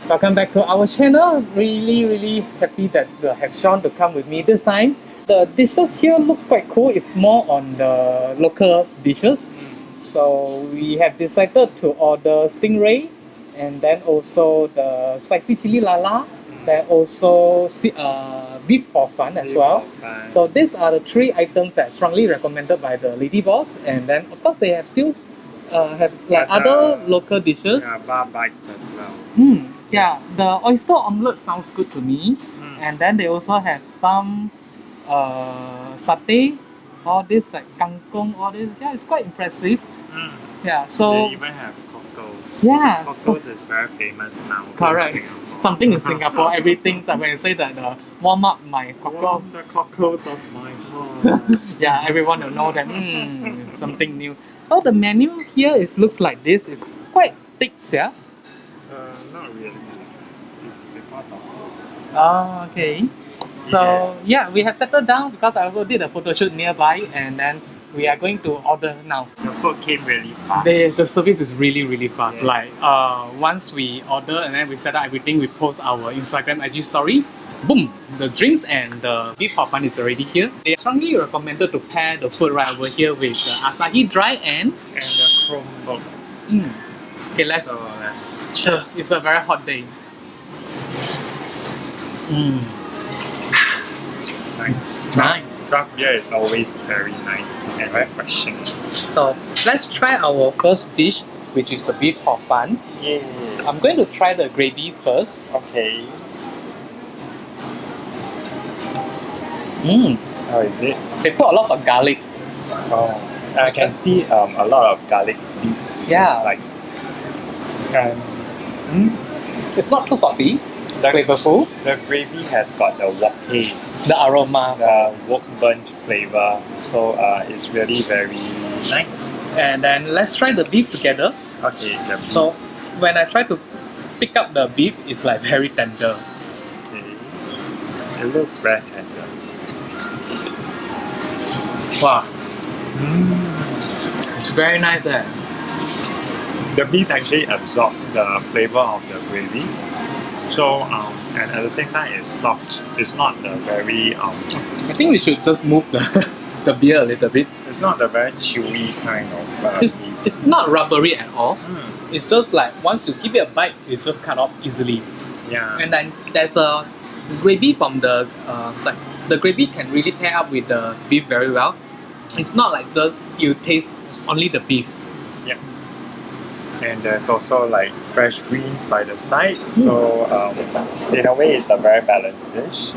Welcome back to our channel. Really happy that you have Sean to come with me this time. The dishes here looks quite cool. It's more on the local dishes. So we have decided to order Stingray and then also the spicy chili Lala. Then also beef hor fun as well. So these are the three items that strongly recommended by the lady boss. And then of course they have still have like other local dishes. Yeah, bar-beques as well. Yeah, the oyster omelette sounds good to me. And then they also have some satay, all this like kangkong, all this. Yeah, it's quite impressive. Yeah, so They even have cockles. yeah, Cockles is very famous now. correct. In Singapore. Something in Singapore, everything that when I say that warm up my cockle, Warm the cockles of my heart. yeah, everyone will know that something new. So the menu here looks like this. It's quite thick, yeah. Not really. It's because of Oh, okay. So yeah, we have settled down because I also did a photo shoot nearby, and then we are going to order now. the food came really fast. The service is really fast. Yes. Like once we order and then we set up everything, we post our Instagram IG story. Boom! The drinks and the beef hor fun is already here. They strongly recommended to pair the food right over here with Asahi Dry and the Chromebook. okay, let's So let's cheers. It's a very hot day. nice. Nice. Draft beer is always very nice and refreshing. So let's try our first dish, which is the beef hor fun. Yeah. I'm going to try the gravy first. Okay. How is it? They put a lot of garlic. Oh, I can see a lot of garlic beads Yeah. inside. And It's not too salty, the, flavorful. the gravy has got the wok hei, The aroma. the wok burnt flavor. So it's really very nice. And then let's try the beef together. Okay, the beef. So when I try to pick up the beef, it's like very tender. Okay. It looks very tender. Wow. It's very nice. The beef actually absorbs the flavor of the gravy. So and at the same time it's soft. It's not the very I think we should just move the beer a little bit. it's not the very chewy kind of It's, beef. it's not rubbery at all. It's just like once you give it a bite, it's just cut off easily. Yeah. And then there's a gravy from the like the gravy can really pair up with the beef very well. It's not like just you taste only the beef. And there's also like fresh greens by the side. So in a way it's a very balanced dish.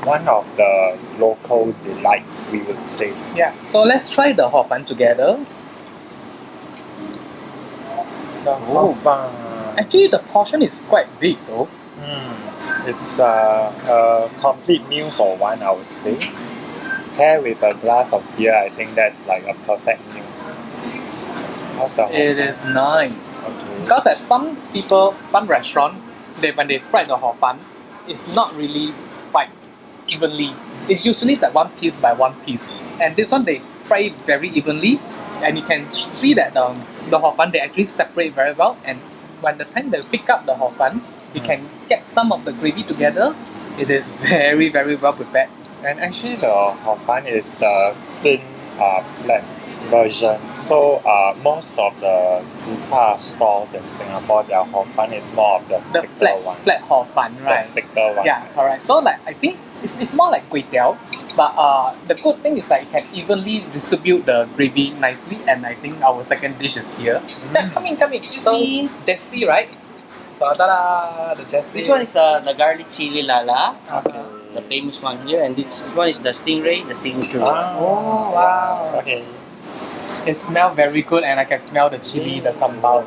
One of the local delights we would say. Yeah. So let's try the hor fun together. The hor fun. Actually, the portion is quite big though. It's a complete meal for one, I would say. Pair with a glass of beer, I think that's like a perfect meal. How's the hor It fun? is nice. Okay. Because at some people, some restaurant, when they fry the hor fun, it's not really fried evenly. It's usually like one piece by one piece. And this one they fry it very evenly, and you can see that the hor fun they actually separate very well. And when the time they pick up the hor fun, you can get some of the gravy together. It is very well prepared. And actually the hor fun is the thin flat version. So most of the zi char stalls in Singapore, their hor fun is more of the The thicker one. flat hor fun, right? The thicker one. Yeah, correct. So like I think it's more like kway teow, but the good thing is that it can evenly distribute the gravy nicely, and I think our second dish is here. Yeah, come in. So Jessie, right? So ta-da, the Jessie. This one is the garlic chili Lala, Okay. the famous one here, and this one is the Stingray, the signature. Oh wow! Okay. It smells very good, and I can smell the chili, the sambal.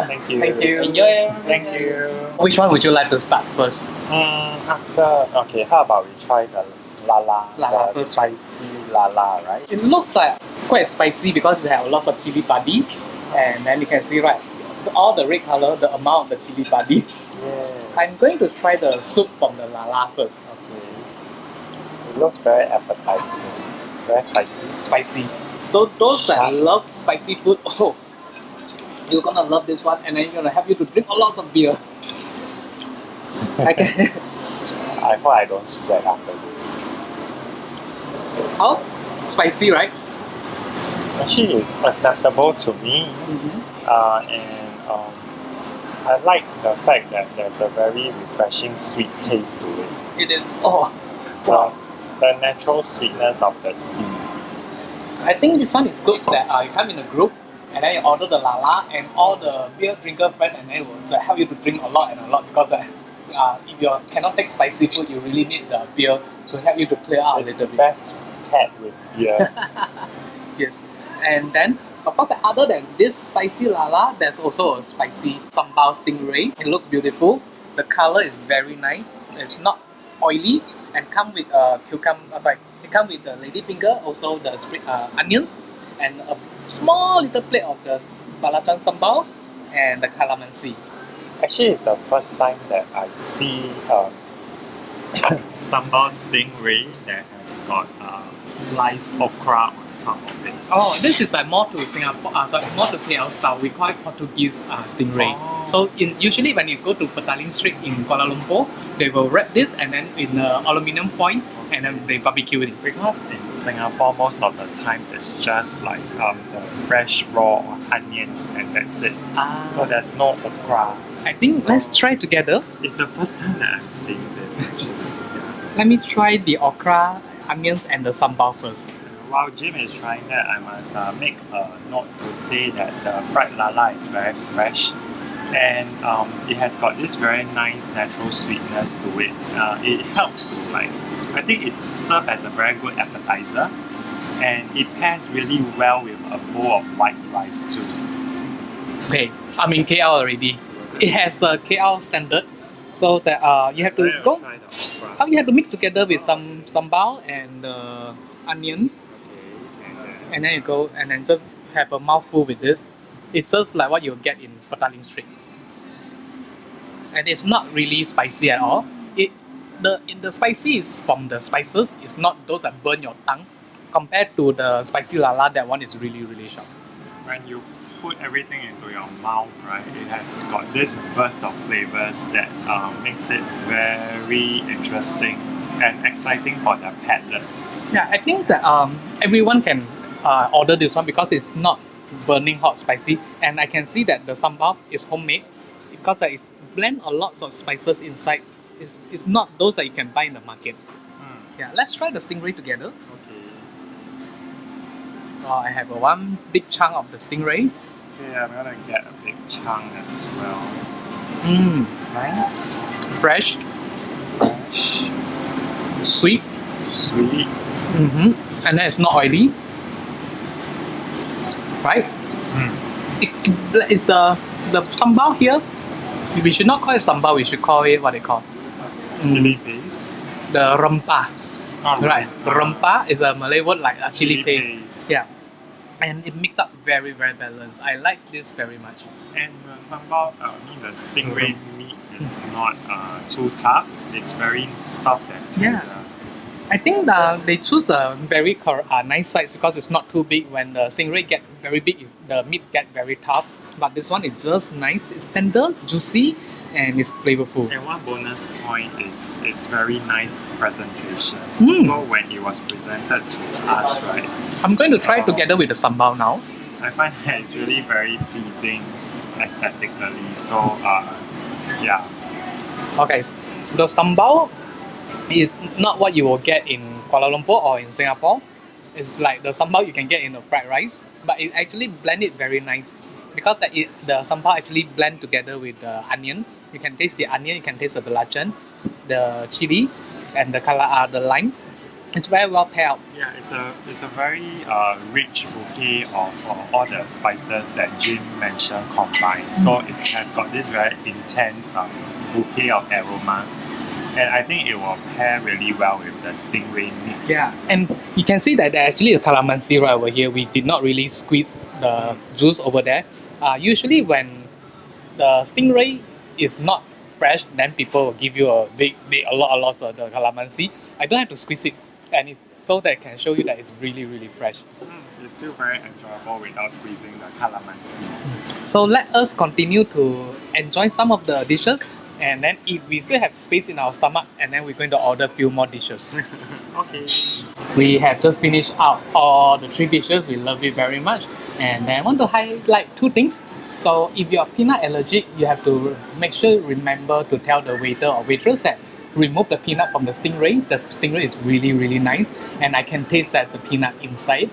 Thank you. Thank you. Enjoy. Thank you. Which one would you like to start first? Okay, how about we try the Lala? Lala the first. spicy Lala, right? It looks like quite spicy because it has lots of chili padi, and then you can see right, all the red color, the amount of the chili padi. Yeah. I'm going to try the soup from the Lala first. Okay. It looks very appetizing. Very spicy. Spicy. So those that love spicy food, you're gonna love this one, and then it's gonna help you to drink a lot of beer. I can. I hope I don't sweat after this. How? Spicy, right? Actually, it's acceptable to me, and I like the fact that there's a very refreshing sweet taste to it. It is. Oh, Uh, wow. the natural sweetness of the sea. I think this one is good that you come in a group and then you order the Lala and all the beer drinker friend and then it will help you to drink a lot and a lot because if you cannot take spicy food, you really need the beer to help you to clear out a It's little the bit. best paired with beer. Yes. And then, of course, other than this spicy Lala, there's also a spicy Sambal Stingray. It looks beautiful. The color is very nice. It's not oily and come with cucumber. Sorry, it come with the ladyfinger, also the onions, and a small little plate of the belacan sambal and the calamansi. Actually, it's the first time that I see sambal stingray that has got sliced okra on top of it. Oh, this is like more to Singapore. More to KL style. We call it Portuguese stingray. Oh. So usually when you go to Petaling Street in Kuala Lumpur, they will wrap this and then in aluminium foil and then they barbecue it. Because in Singapore, most of the time it's just like the fresh raw onions and that's it. So there's no okra. I think let's try together. It's the first time that I'm seeing this actually. Yeah. Let me try the okra, onions, and the sambal first. While Jim is trying that, I must make a note to say that the fried lala is very fresh and it has got this very nice natural sweetness to it. It helps to I think it's served as a very good appetizer and it pairs really well with a bowl of white rice too. Okay, I'm in KL already. It has a KL standard, so that you have to go. Try the okra. How you have to mix together with some sambal and onion, Okay, and then you go and then just have a mouthful with this. It's just like what you'll get in Petaling Street, and it's not really spicy at all. The spicy is from the spices. It's not those that burn your tongue. Compared to the spicy lala, that one is really sharp. when you put everything into your mouth, right, it has got this burst of flavors that makes it very interesting and exciting for the palate. Yeah, I think that everyone can order this one because it's not burning hot spicy, and I can see that the sambal is homemade because it blend a lot of spices inside. It's not those that you can buy in the market. Yeah, let's try the stingray together. Okay. I have one big chunk of the stingray. Okay, I'm gonna get a big chunk as well. Nice. Fresh, Fresh. sweet, Sweet. and then it's not oily. Right? It's the sambal here. We should not call it sambal. We should call it what they call Chili paste. the rempah. Oh, Right, rempah is a Malay word like a chili Chili paste. paste. Yeah, and it makes up very balanced. I like this very much. And the sambal, the stingray meat is not too tough. It's very soft and tender. Yeah. I think they choose the very nice size because it's not too big. When the stingray get very big, the meat get very tough. But this one is just nice. It's tender, juicy, and it's flavorful. And one bonus point is it's very nice presentation. Mm. So when it was presented to us, right, I'm going to try together with the sambal now. I find that it's really very pleasing aesthetically. So yeah. Okay, the sambal is not what you will get in Kuala Lumpur or in Singapore. It's like the sambal you can get in the fried rice, but it actually blend it very nice because the sambal actually blend together with the onion. You can taste the onion, you can taste the belacan, the chili, and the lime. It's very well paired out. Yeah, it's a very rich bouquet of all the spices that Jim mentioned combined. So it has got this very intense bouquet of aroma. And I think it will pair really well with the stingray meat. Yeah, and you can see that there's actually a calamansi right over here. We did not really squeeze the juice over there. Usually when the stingray is not fresh, then people will give you a lot of the calamansi. I don't have to squeeze it, and it's so that I can show you that it's really fresh. It's still very enjoyable without squeezing the calamansi. So let us continue to enjoy some of the dishes. And then if we still have space in our stomach, and then we're going to order a few more dishes. Okay. We have just finished out all the 3 dishes. We love it very much. And then I want to highlight 2 things. So if you're peanut allergic, you have to make sure remember to tell the waiter or waitress that remove the peanut from the stingray. The stingray is really, really nice, and I can taste that the peanut inside.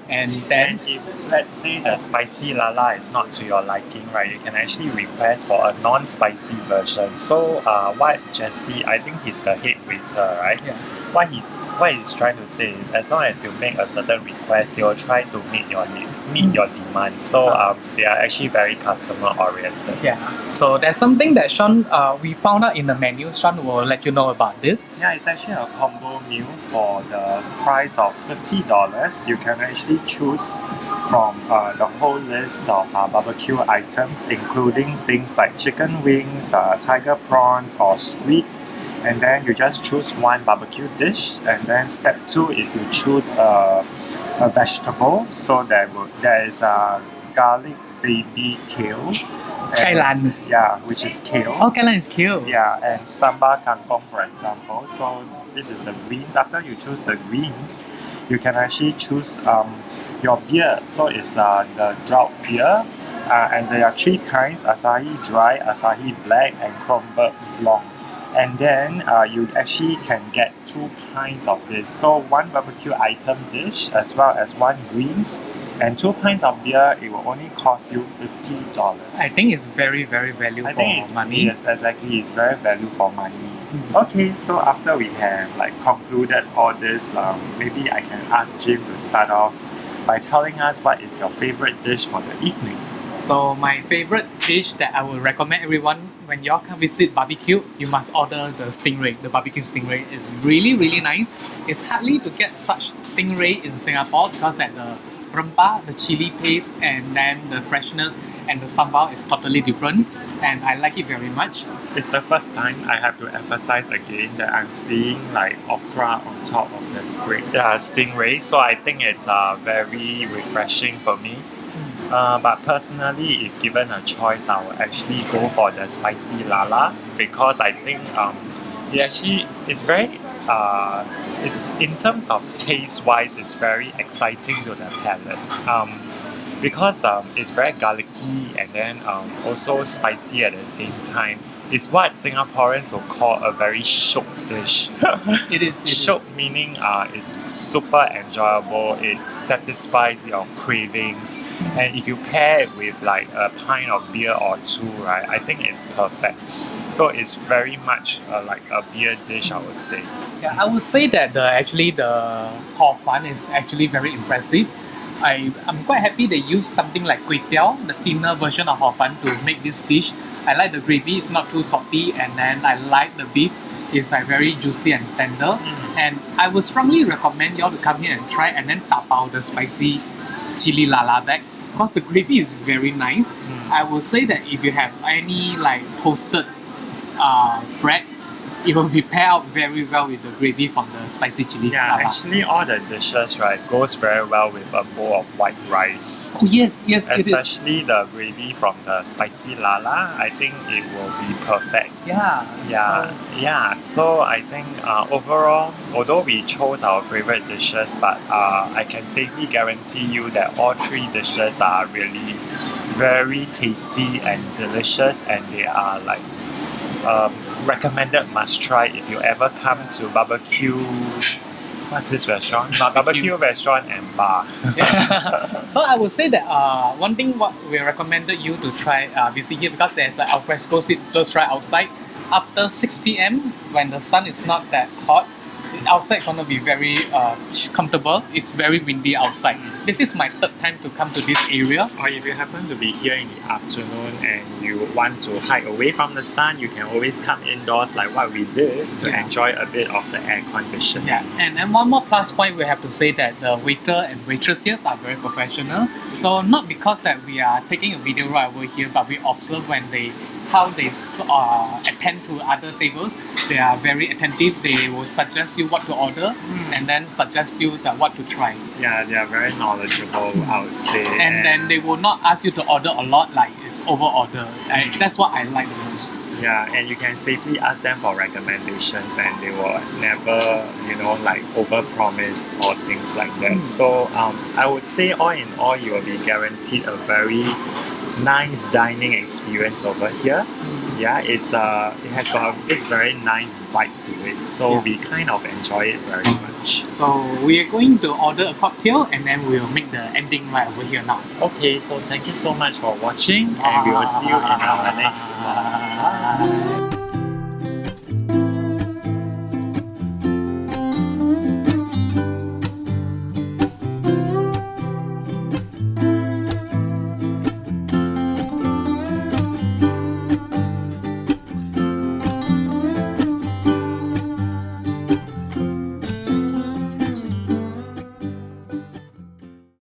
And then And if let's say the spicy lala is not to your liking, right, you can actually request for a non-spicy version. So what Jesse, I think he's the head waiter, right? Yeah. What he's trying to say is, as long as you make a certain request, they will try to meet your demands. So they are actually very customer oriented. yeah, so there's something that Sean we found out in the menu. Sean will let you know about this. Yeah, it's actually a combo meal for the price of $50. You can actually choose from the whole list of barbecue items, including things like chicken wings, tiger prawns, or squid. And then you just choose one barbecue dish. And then step 2 is you choose a vegetable. So there is a garlic baby kale. Kai lan. Yeah, which is kale. Oh, Kai lan is cute. Yeah, and sambal kangkong, for example. So this is the greens. After you choose the greens, you can actually choose your beer. So it's the drought beer. And there are 3 kinds: Asahi Dry, Asahi Black, and Kronberg Blanc. And then you actually can get 2 pints of this. So 1 barbecue item dish as well as 1 greens and 2 pints of beer. It will only cost you $50. I think it's very, very value I for think it's money. Yes, exactly. It's very value for money. Okay, so after we have concluded all this, maybe I can ask Jim to start off by telling us what is your favorite dish for the evening. So my favorite dish that I would recommend everyone when y'all come visit barbecue, you must order the stingray. The barbecue stingray is really, really nice. It's hardly to get such stingray in Singapore because at the rempah, the chili paste, and then the freshness and the sambal is totally different, and I like it very much. It's the first time I have to emphasize again that I'm seeing okra on top of the stingray, so I think it's very refreshing for me. But personally, if given a choice, I would actually go for the spicy lala because I think it actually is very it's in terms of taste wise, it's very exciting to the palate. Because it's very garlicky and then also spicy at the same time. It's what Singaporeans will call a very shiok dish. It is. Shiok meaning it's super enjoyable. It satisfies your cravings, and if you pair it with a pint of beer or 2, right, I think it's perfect. So it's very much like a beer dish, I would say. Yeah, I would say that the hor fun is actually very impressive. I'm quite happy they used something like kway teow, the thinner version of hor fun, to make this dish. I like the gravy, it's not too salty, and then I like the beef, it's very juicy and tender. And I would strongly recommend y'all to come here and try and then tapao the spicy chili lala back because the gravy is very nice. I would say that if you have any toasted bread, it will be paired out very well with the gravy from the spicy chili Yeah, lala. actually all the dishes, right, goes very well with a bowl of white rice. Oh yes, it is. Especially the gravy from the spicy lala, I think it will be perfect. Yeah. So I think overall, although we chose our favorite dishes, but I can safely guarantee you that all 3 dishes are really very tasty and delicious, and they are recommended must try if you ever come to barbecue. What's this restaurant? Barbecue restaurant and bar. Yeah. So I would say that one thing what we recommended you to try visit here because there's an alfresco seat just right outside. After 6 p.m. when the sun is not that hot, outside gonna be very comfortable. It's very windy outside. This is my 3rd time to come to this area. Or if you happen to be here in the afternoon and you want to hide away from the sun, you can always come indoors like what we did to enjoy a bit of the air conditioning. Yeah, and one more plus point we have to say that the waiter and waitress here are very professional. So not because that we are taking a video right over here, but we observe how they attend to other tables. They are very attentive. They will suggest you what to order and then suggest you what to try. Yeah, they are very knowledgeable, I would say. And then they will not ask you to order a lot, like it's over order. That's what I like the most. Yeah, and you can safely ask them for recommendations and they will never, like over-promise or things like that. So I would say all in all, you will be guaranteed a very nice dining experience over here. Yeah, it has got this very nice vibe to it. So we kind of enjoy it very much. So we are going to order a cocktail and then we'll make the ending right over here now. Okay, so thank you so much for watching and we will see you in our next one. Bye.